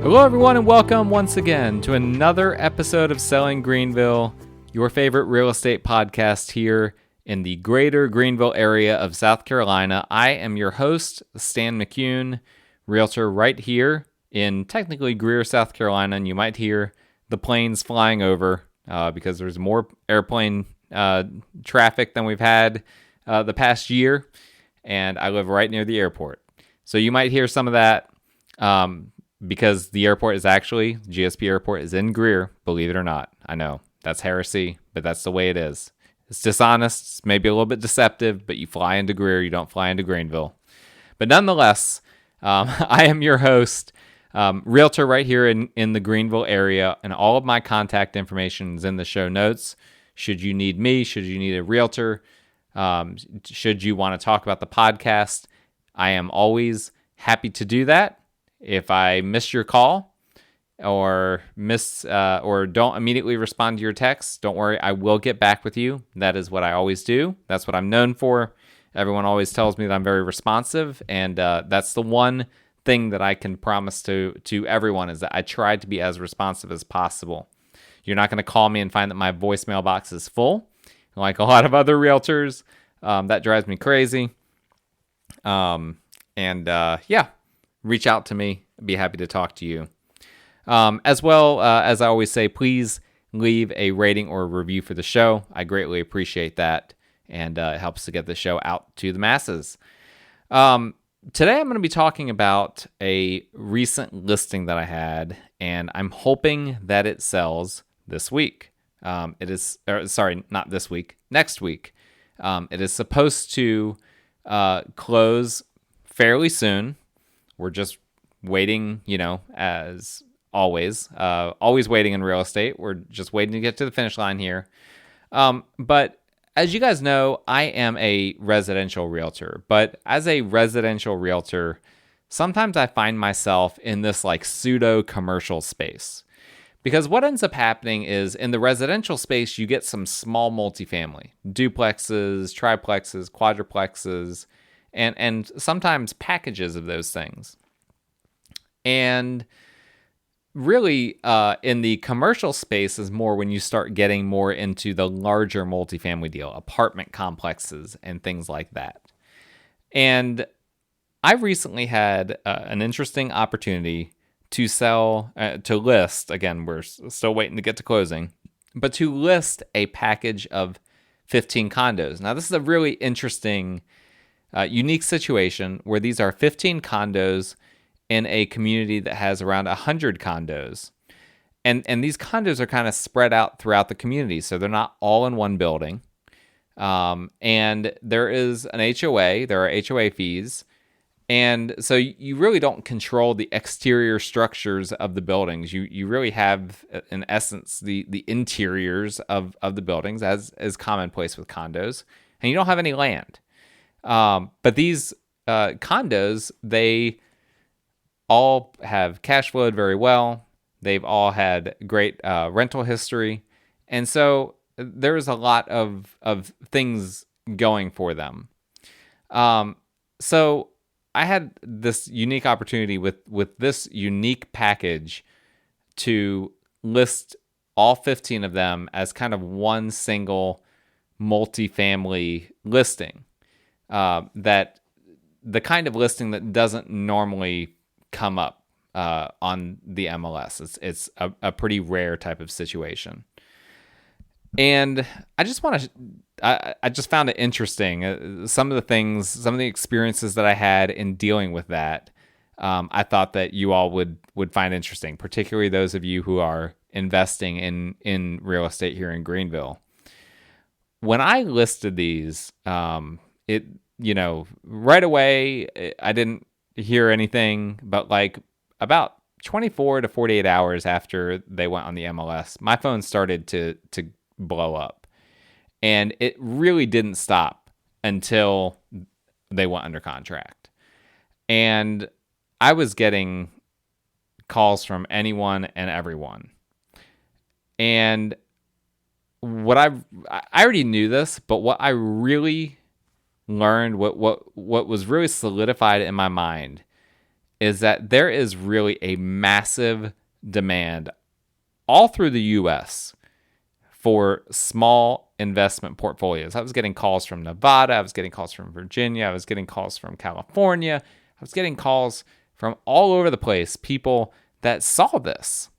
Hello, everyone, and welcome once again to another episode of Selling Greenville, your favorite real estate podcast here in the greater Greenville area of South Carolina. I am your host, Stan McCune, realtor right here in technically Greer, South Carolina, and you might hear the planes flying over because there's more airplane traffic than we've had the past year, and I live right near the airport. So you might hear some of that because the airport is actually, GSP Airport is in Greer, believe it or not. I know, that's heresy, but that's the way it is. It's dishonest, it's maybe a little bit deceptive, but you fly into Greer, you don't fly into Greenville. But nonetheless, I am your host, realtor right here in the Greenville area, and all of my contact information is in the show notes. Should you need me, should you need a realtor, should you want to talk about the podcast, I am always happy to do that. If I miss your call or don't immediately respond to your text, don't worry, I will get back with you. That is what I always do. That's what I'm known for. Everyone always tells me that I'm very responsive, and that's the one thing that I can promise to everyone is that I try to be as responsive as possible. You're not going to call me and find that my voicemail box is full, like a lot of other realtors. That drives me crazy. Reach out to me. I'd be happy to talk to you. As well, as I always say, please leave a rating or a review for the show. I greatly appreciate that, and it helps to get the show out to the masses. Today I'm going to be talking about a recent listing that I had, and I'm hoping that it sells this week. Not this week, next week. It is supposed to close fairly soon. We're just waiting, as always. Always waiting in real estate. We're just waiting to get to the finish line here. But as you guys know, I am a residential realtor. But as a residential realtor, sometimes I find myself in this pseudo commercial space. Because what ends up happening is in the residential space, you get some small multifamily, duplexes, triplexes, quadruplexes, and sometimes packages of those things. And really, in the commercial space is more when you start getting more into the larger multifamily deal, apartment complexes and things like that. And I recently had an interesting opportunity to list, again, we're still waiting to get to closing, but to list a package of 15 condos. Now, this is a really interesting unique situation where these are 15 condos in a community that has around 100 condos. And these condos are kind of spread out throughout the community, so they're not all in one building. And there is an HOA, there are HOA fees, and so you really don't control the exterior structures of the buildings. You really have, in essence, the interiors of the buildings, as is commonplace with condos, and you don't have any land. But these condos, they all have cash flowed very well. They've all had great rental history. And so there's a lot of things going for them. So I had this unique opportunity with this unique package to list all 15 of them as kind of one single multifamily listing. That the kind of listing that doesn't normally come up on the MLS. It's a pretty rare type of situation. And I just found it interesting. Some of the experiences that I had in dealing with that, I thought that you all would find interesting, particularly those of you who are investing in real estate here in Greenville. When I listed these, right away, I didn't hear anything, but about 24 to 48 hours after they went on the MLS, my phone started to blow up. And it really didn't stop until they went under contract. And I was getting calls from anyone and everyone. And I already knew this, but what I really learned, what was really solidified in my mind is that there is really a massive demand all through the U.S. for small investment portfolios. I was getting calls from Nevada. I was getting calls from Virginia. I was getting calls from California. I was getting calls from all over the place, people that saw this.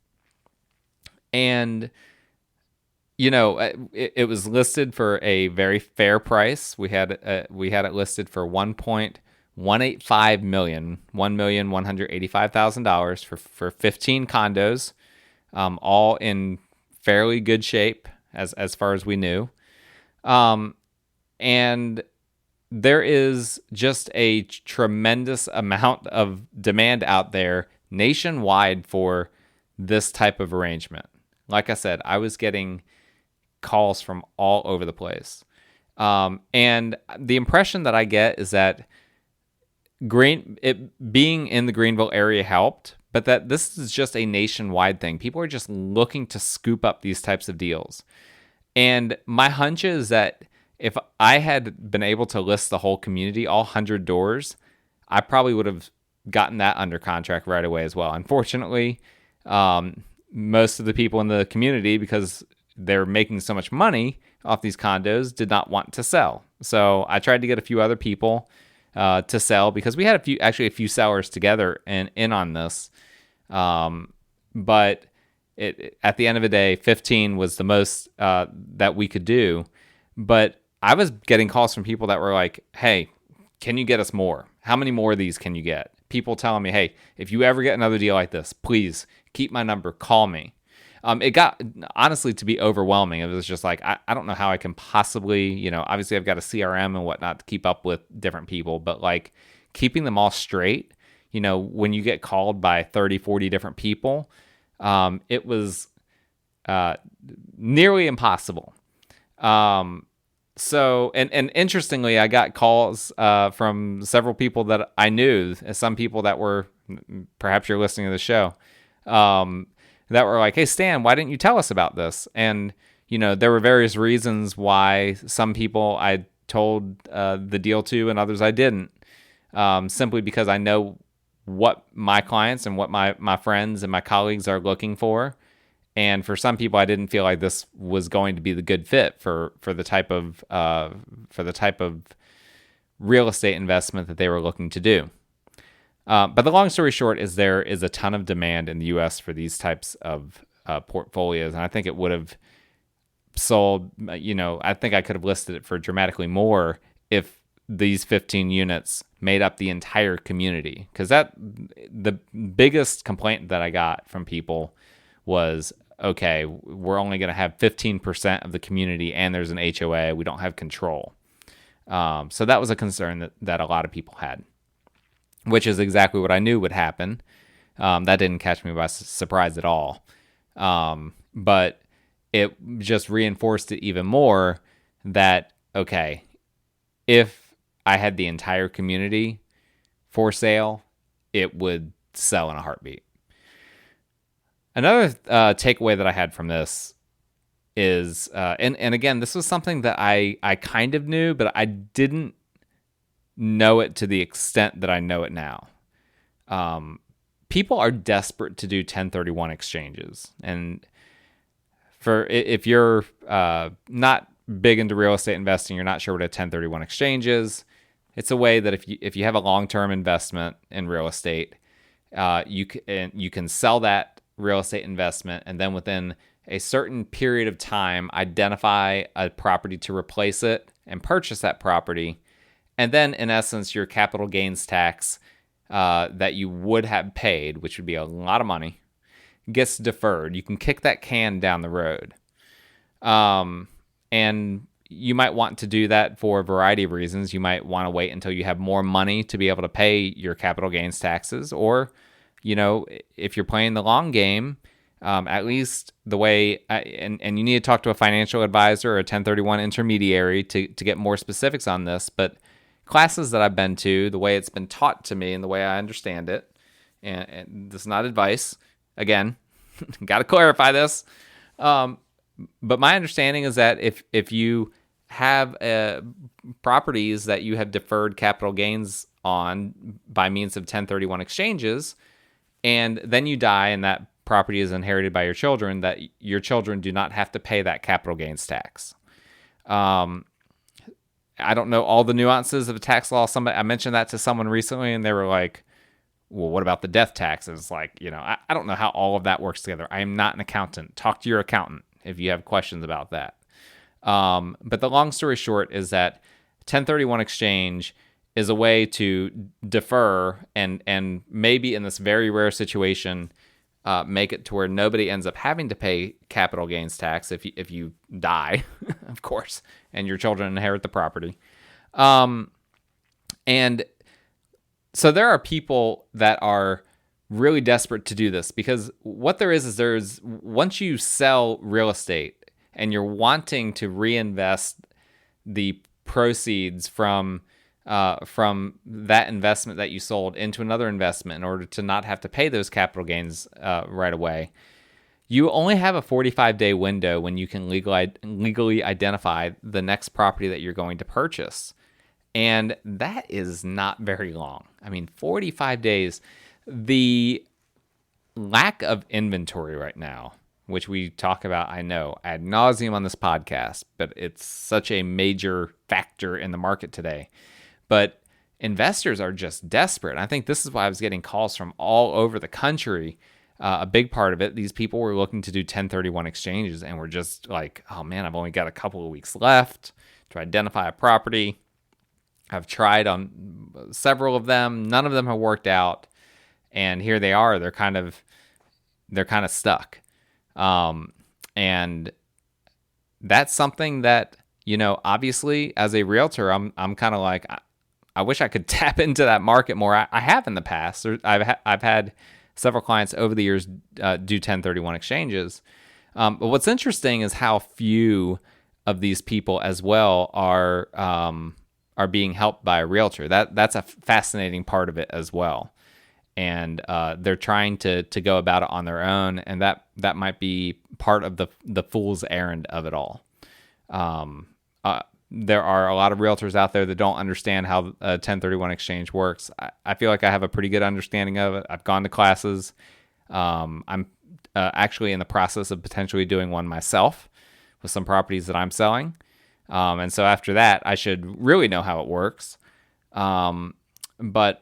And, it was listed for a very fair price. We had it listed for $1.185 million, $1,185,000 for 15 condos, all in fairly good shape as far as we knew. And there is just a tremendous amount of demand out there nationwide for this type of arrangement. Like I said, I was getting calls from all over the place. And the impression that I get is that it being in the Greenville area helped, but that this is just a nationwide thing. People are just looking to scoop up these types of deals. And my hunch is that if I had been able to list the whole community, all 100 doors, I probably would have gotten that under contract right away as well. Unfortunately, most of the people in the community, because they're making so much money off these condos, did not want to sell. So I tried to get a few other people to sell, because we had a few sellers together and in on this. But at the end of the day, 15 was the most that we could do. But I was getting calls from people that were like, hey, can you get us more? How many more of these can you get? People telling me, hey, if you ever get another deal like this, please keep my number, call me. It got, honestly, to be overwhelming. It was just like, I don't know how I can possibly, obviously I've got a CRM and whatnot to keep up with different people, but like keeping them all straight, when you get called by 30, 40 different people, it was nearly impossible. So, and interestingly, I got calls from several people that I knew, some people that were, perhaps you're listening to the show, that were like, hey, Stan, why didn't you tell us about this? And, there were various reasons why some people I told the deal to and others I didn't, simply because I know what my clients and what my friends and my colleagues are looking for. And for some people, I didn't feel like this was going to be the good fit for the type of real estate investment that they were looking to do. But the long story short is there is a ton of demand in the U.S. for these types of portfolios, and I think it would have sold. I think I could have listed it for dramatically more if these 15 units made up the entire community. Because the biggest complaint that I got from people was, okay, we're only going to have 15% of the community and there's an HOA. We don't have control. So that was a concern that a lot of people had, which is exactly what I knew would happen. That didn't catch me by surprise at all. But it just reinforced it even more that, okay, if I had the entire community for sale, it would sell in a heartbeat. Another takeaway that I had from this is, and again, this was something that I kind of knew, but I didn't know it to the extent that I know it now. People are desperate to do 1031 exchanges. And if you're not big into real estate investing, you're not sure what a 1031 exchange is. It's a way that if you have a long-term investment in real estate, you can sell that real estate investment, and then within a certain period of time, identify a property to replace it and purchase that property. And then, in essence, your capital gains tax that you would have paid, which would be a lot of money, gets deferred. You can kick that can down the road. And you might want to do that for a variety of reasons. You might want to wait until you have more money to be able to pay your capital gains taxes. Or, if you're playing the long game, at least the way, and you need to talk to a financial advisor or a 1031 intermediary to get more specifics on this. But classes that I've been to, the way it's been taught to me and the way I understand it, and this is not advice, again, got to clarify this. But my understanding is that if you have properties that you have deferred capital gains on by means of 1031 exchanges, and then you die and that property is inherited by your children, that your children do not have to pay that capital gains tax. I don't know all the nuances of the tax law. I mentioned that to someone recently, and they were like, well, what about the death taxes? Like, I don't know how all of that works together. I am not an accountant. Talk to your accountant if you have questions about that. But the long story short is that 1031 exchange is a way to defer and maybe in this very rare situation, make it to where nobody ends up having to pay capital gains tax if you die, of course, and your children inherit the property. And so there are people that are really desperate to do this, because what there is there's once you sell real estate and you're wanting to reinvest the proceeds from that investment that you sold into another investment in order to not have to pay those capital gains right away, you only have a 45-day window when you can legally identify the next property that you're going to purchase. And that is not very long. I mean, 45 days. The lack of inventory right now, which we talk about, I know, ad nauseum on this podcast, but it's such a major factor in the market today. But investors are just desperate. I think this is why I was getting calls from all over the country. A big part of it, these people were looking to do 1031 exchanges and were just like, oh man, I've only got a couple of weeks left to identify a property. I've tried on several of them. None of them have worked out. And here they are. They're kind of stuck. And that's something that, obviously as a realtor, I'm kind of like, I wish I could tap into that market more. I have in the past. I've had several clients over the years do 1031 exchanges. But what's interesting is how few of these people as well are being helped by a realtor. That's a fascinating part of it as well. And they're trying to go about it on their own, and that might be part of the fool's errand of it all. There are a lot of realtors out there that don't understand how a 1031 exchange works. I feel like I have a pretty good understanding of it. I've gone to classes. I'm actually in the process of potentially doing one myself with some properties that I'm selling. And so after that, I should really know how it works. But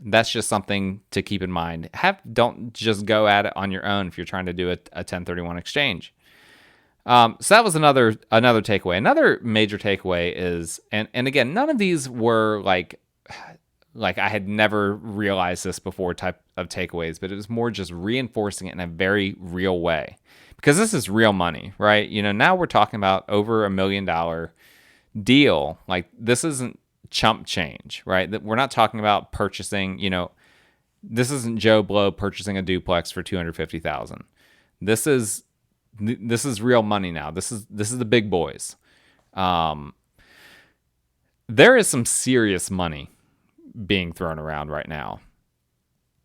that's just something to keep in mind. Don't just go at it on your own if you're trying to do a 1031 exchange. So that was another takeaway. Another major takeaway is, and again, none of these were like I had never realized this before type of takeaways, but it was more just reinforcing it in a very real way, because this is real money, right? Now we're talking about over $1 million deal. Like, this isn't chump change, right? That we're not talking about purchasing, this isn't Joe Blow purchasing a duplex for $250,000. This is real money now. This is the big boys. There is some serious money being thrown around right now.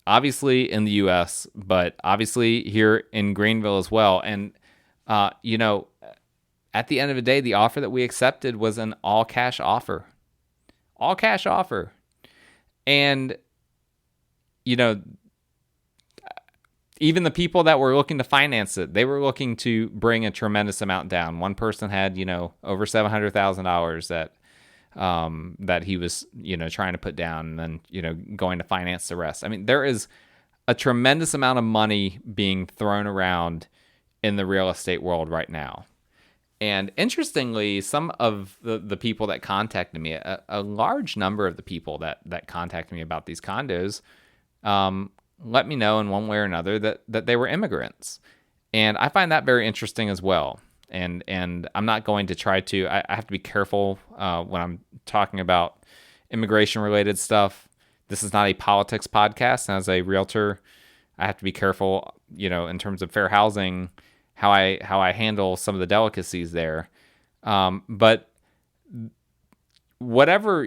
Obviously in the US, but obviously here in Greenville as well. And at the end of the day, the offer that we accepted was an all cash offer. All cash offer. And even the people that were looking to finance it, they were looking to bring a tremendous amount down. One person had, over $700,000 that he was, trying to put down, and then, going to finance the rest. I mean, there is a tremendous amount of money being thrown around in the real estate world right now. And interestingly, some of the people that contacted me, a large number of the people that contacted me about these condos, let me know in one way or another that they were immigrants. And I find that very interesting as well. And I'm not going to try to, I have to be careful when I'm talking about immigration related stuff. This is not a politics podcast. And as a realtor, I have to be careful, in terms of fair housing, how I handle some of the delicacies there. But whatever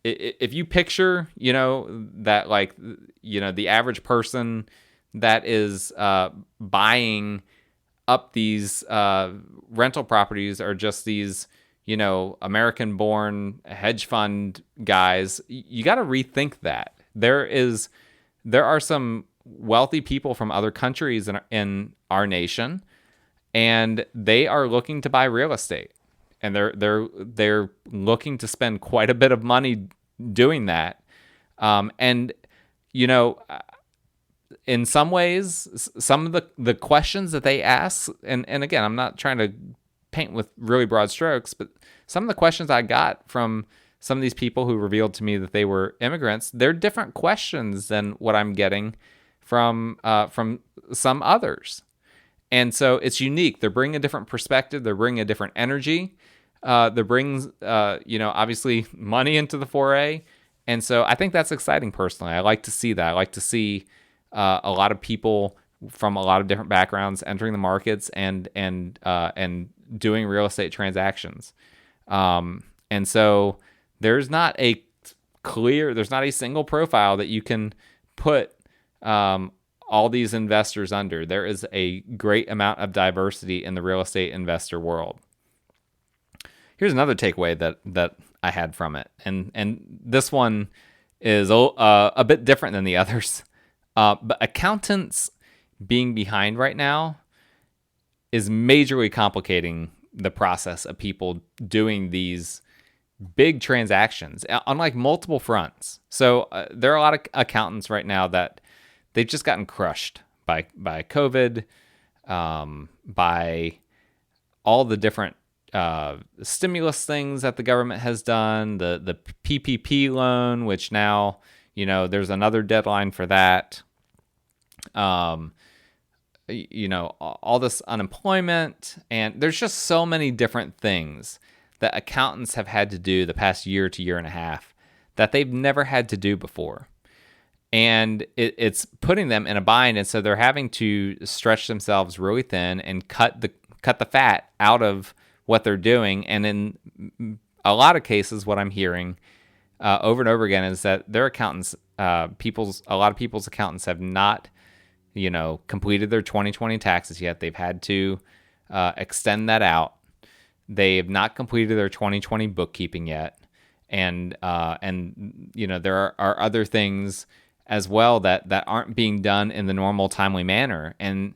if you picture, that like, the average person that is buying up these rental properties are just these, American-born hedge fund guys. You got to rethink that. There are some wealthy people from other countries in our nation, and they are looking to buy real estate, and they're looking to spend quite a bit of money doing that. And in some ways, some of the questions that they ask, and again, I'm not trying to paint with really broad strokes, but some of the questions I got from some of these people who revealed to me that they were immigrants, they're different questions than what I'm getting from some others. And so it's unique. They're bringing a different perspective. They're bringing a different energy. They're bringing, obviously money into the foray. And so I think that's exciting personally. I like to see that. I like to see a lot of people from a lot of different backgrounds entering the markets and doing real estate transactions. And so there's not a single profile that you can put all these investors under. There is a great amount of diversity in the real estate investor world. Here's another takeaway that I had from it, and this one is a bit different than the others. But accountants being behind right now is majorly complicating the process of people doing these big transactions on like multiple fronts. So there are a lot of accountants right now that they've just gotten crushed by COVID, by all the different stimulus things that the government has done, the PPP loan, which now, there's another deadline for that. All this unemployment, and there's just so many different things that accountants have had to do the past year to year and a half that they've never had to do before. And it's putting them in a bind, and so they're having to stretch themselves really thin and cut the fat out of what they're doing. And in a lot of cases, what I'm hearing over and over again is that their accountants, a lot of people's accountants have not, completed their 2020 taxes yet. They've had to extend that out. They have not completed their 2020 bookkeeping yet, and there are other things as well that aren't being done in the normal timely manner, and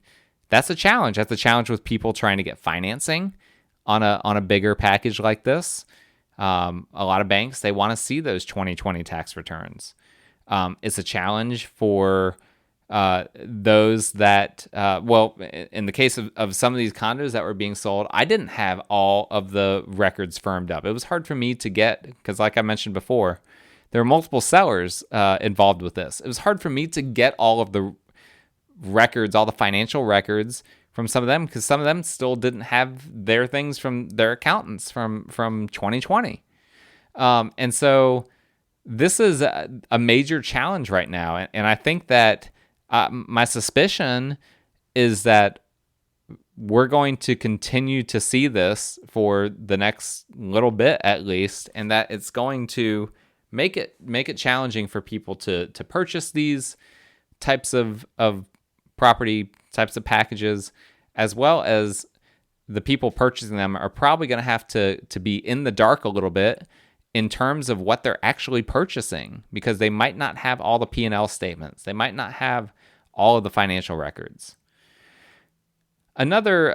that's a challenge. That's a challenge with people trying to get financing on a bigger package like this. A lot of banks, they want to see those 2020 tax returns. It's a challenge for those that, in the case of some of these condos that were being sold, I didn't have all of the records firmed up. It was hard for me to get, because like I mentioned before, there are multiple sellers involved with this. It was hard for me to get all of the records, all the financial records from some of them, because some of them still didn't have their things from their accountants from 2020. And so this is a major challenge right now. And I think that my suspicion is that we're going to continue to see this for the next little bit at least, and that it's going to make it challenging for people to purchase these types of property, types of packages, as well as the people purchasing them are probably going to have to be in the dark a little bit in terms of what they're actually purchasing, because they might not have all the P&L statements. They might not have all of the financial records. Another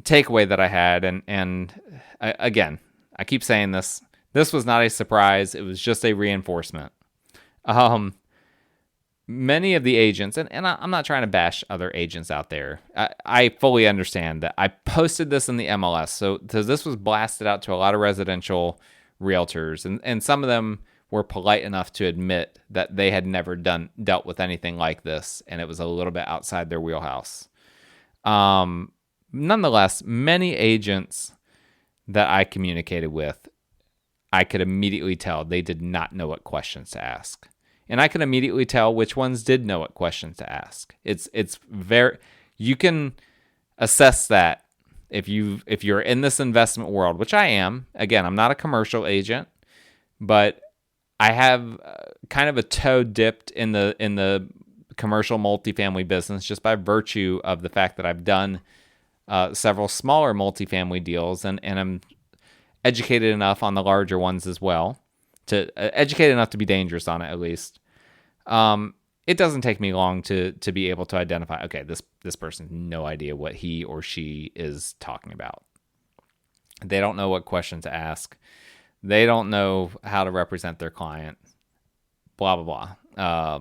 takeaway that I had, and again, I keep saying this was not a surprise. It was just a reinforcement. Many of the agents, and I'm not trying to bash other agents out there. I fully understand that. I posted this in the MLS, so this was blasted out to a lot of residential realtors, and some of them were polite enough to admit that they had never dealt with anything like this, and it was a little bit outside their wheelhouse. Nonetheless, many agents that I communicated with, I could immediately tell they did not know what questions to ask. And I can immediately tell which ones did know what questions to ask. It's very, you can assess that if you're in this investment world, which I am. Again, I'm not a commercial agent, but I have kind of a toe dipped in the commercial multifamily business just by virtue of the fact that I've done several smaller multifamily deals, and I'm educated enough on the larger ones as well, to educated enough to be dangerous on it at least. It doesn't take me long to be able to identify, okay, this person has no idea what he or she is talking about. They don't know what question to ask. They don't know how to represent their client. Blah blah blah.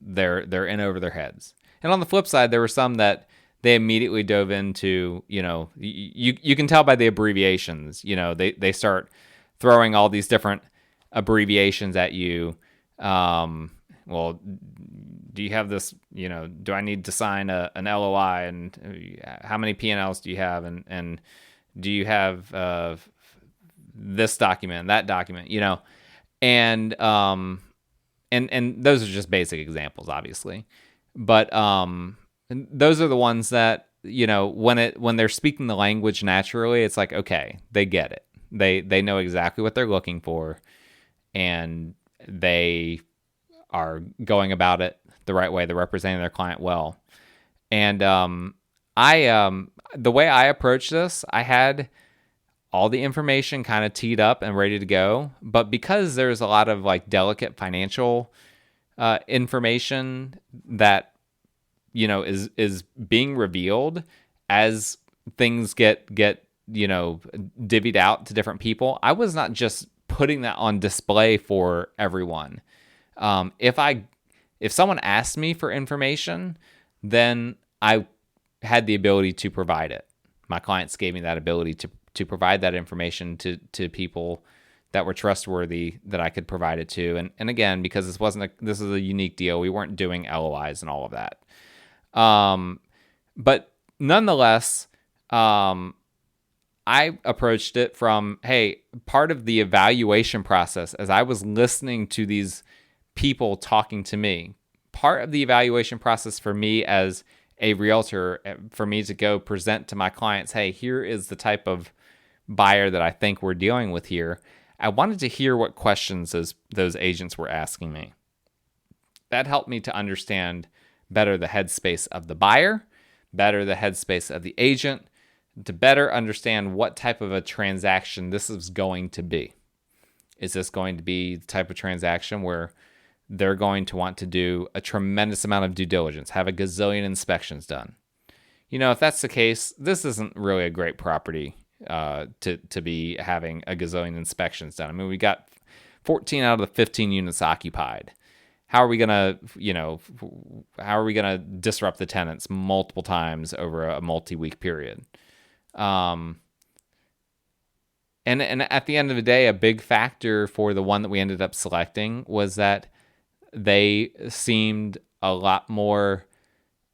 They're in over their heads. And on the flip side, there were some that they immediately dove into. You can tell by the abbreviations. They start throwing all these different abbreviations at you. Well, do you have this? Do I need to sign an LOI? And how many P&Ls do you have? And do you have this document, that document? And those are just basic examples, obviously. But those are the ones that when they're speaking the language naturally, it's like, okay, they get it. They know exactly what they're looking for, and they are going about it the right way. They're representing their client well. And the way I approached this, I had all the information kind of teed up and ready to go. But because there's a lot of like delicate financial information that is being revealed as things get divvied out to different people, I was not just putting that on display for everyone. If someone asked me for information, then I had the ability to provide it. My clients gave me that ability to provide that information to people that were trustworthy, that I could provide it to. And again, because this is a unique deal, we weren't doing LOIs and all of that. But nonetheless, I approached it from, hey, part of the evaluation process, as I was listening to these people talking to me, part of the evaluation process for me as a realtor, for me to go present to my clients, hey, here is the type of buyer that I think we're dealing with here. I wanted to hear what questions those agents were asking me. That helped me to understand better the headspace of the buyer, better the headspace of the agent, to better understand what type of a transaction this is going to be. Is this going to be the type of transaction where they're going to want to do a tremendous amount of due diligence, have a gazillion inspections done? If that's the case, this isn't really a great property to be having a gazillion inspections done. I mean, we got 14 out of the 15 units occupied. How are we gonna disrupt the tenants multiple times over a multi-week period? And at the end of the day, a big factor for the one that we ended up selecting was that they seemed a lot more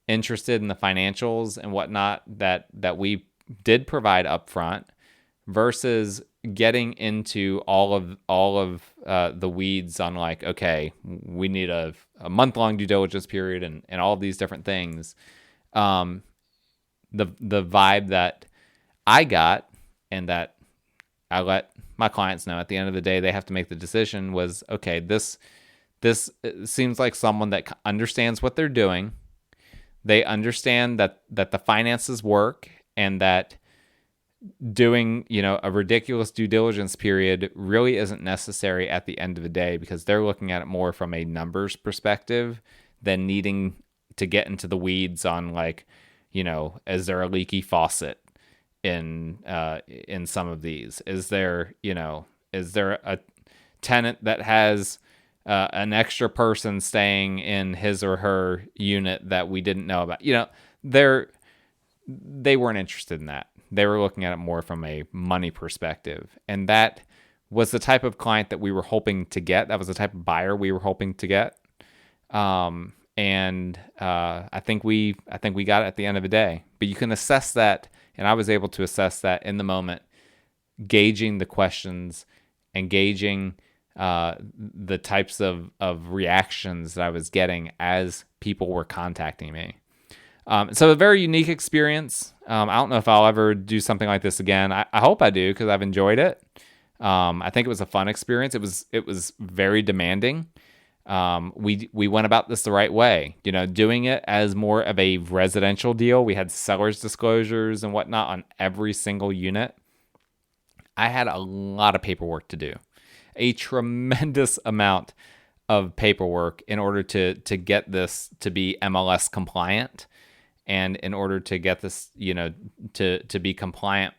interested in the financials and whatnot that we did provide up front, versus getting into all of the weeds on like, okay, we need a month-long due diligence period and all of these different things. The vibe that I got, and that I let my clients know at the end of the day, they have to make the decision, was, okay, this seems like someone that understands what they're doing. They understand that the finances work, and that doing, a ridiculous due diligence period really isn't necessary at the end of the day, because they're looking at it more from a numbers perspective than needing to get into the weeds on like, is there a leaky faucet in some of these? Is there a tenant that has an extra person staying in his or her unit that we didn't know about? They weren't interested in that. They were looking at it more from a money perspective. And that was the type of client that we were hoping to get. That was the type of buyer we were hoping to get. I think we got it at the end of the day. But you can assess that, and I was able to assess that in the moment, gauging the questions and gauging the types of reactions that I was getting as people were contacting me. So a very unique experience. I don't know if I'll ever do something like this again. I hope I do, because I've enjoyed it. I think it was a fun experience. It was very demanding. We went about this the right way, doing it as more of a residential deal. We had seller's disclosures and whatnot on every single unit. I had a lot of paperwork to do, a tremendous amount of paperwork in order to get this to be MLS compliant, and in order to get this, to be compliant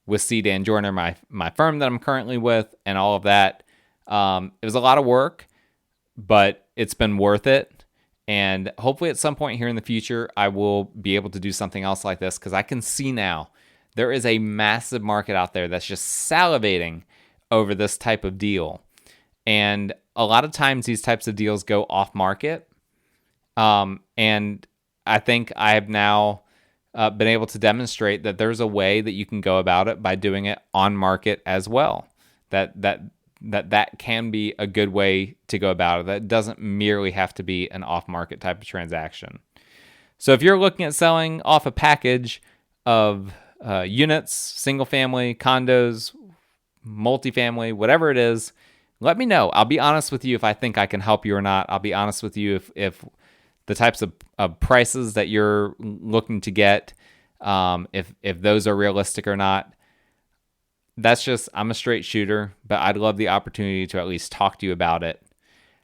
with C. Dan Joyner, my firm that I'm currently with, and all of that. It was a lot of work, but it's been worth it. And hopefully at some point here in the future, I will be able to do something else like this, because I can see now there is a massive market out there that's just salivating over this type of deal. And a lot of times these types of deals go off market. And I think I have now been able to demonstrate that there's a way that you can go about it by doing it on market as well. That can be a good way to go about it. That doesn't merely have to be an off-market type of transaction. So if you're looking at selling off a package of units, single-family, condos, multifamily, whatever it is, let me know. I'll be honest with you if I think I can help you or not. I'll be honest with you if the types of prices that you're looking to get, if those are realistic or not. That's just, I'm a straight shooter, but I'd love the opportunity to at least talk to you about it.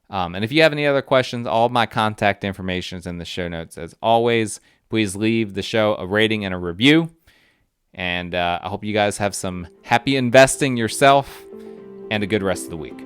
And if you have any other questions, all of my contact information is in the show notes. As always, please leave the show a rating and a review. And I hope you guys have some happy investing yourself and a good rest of the week.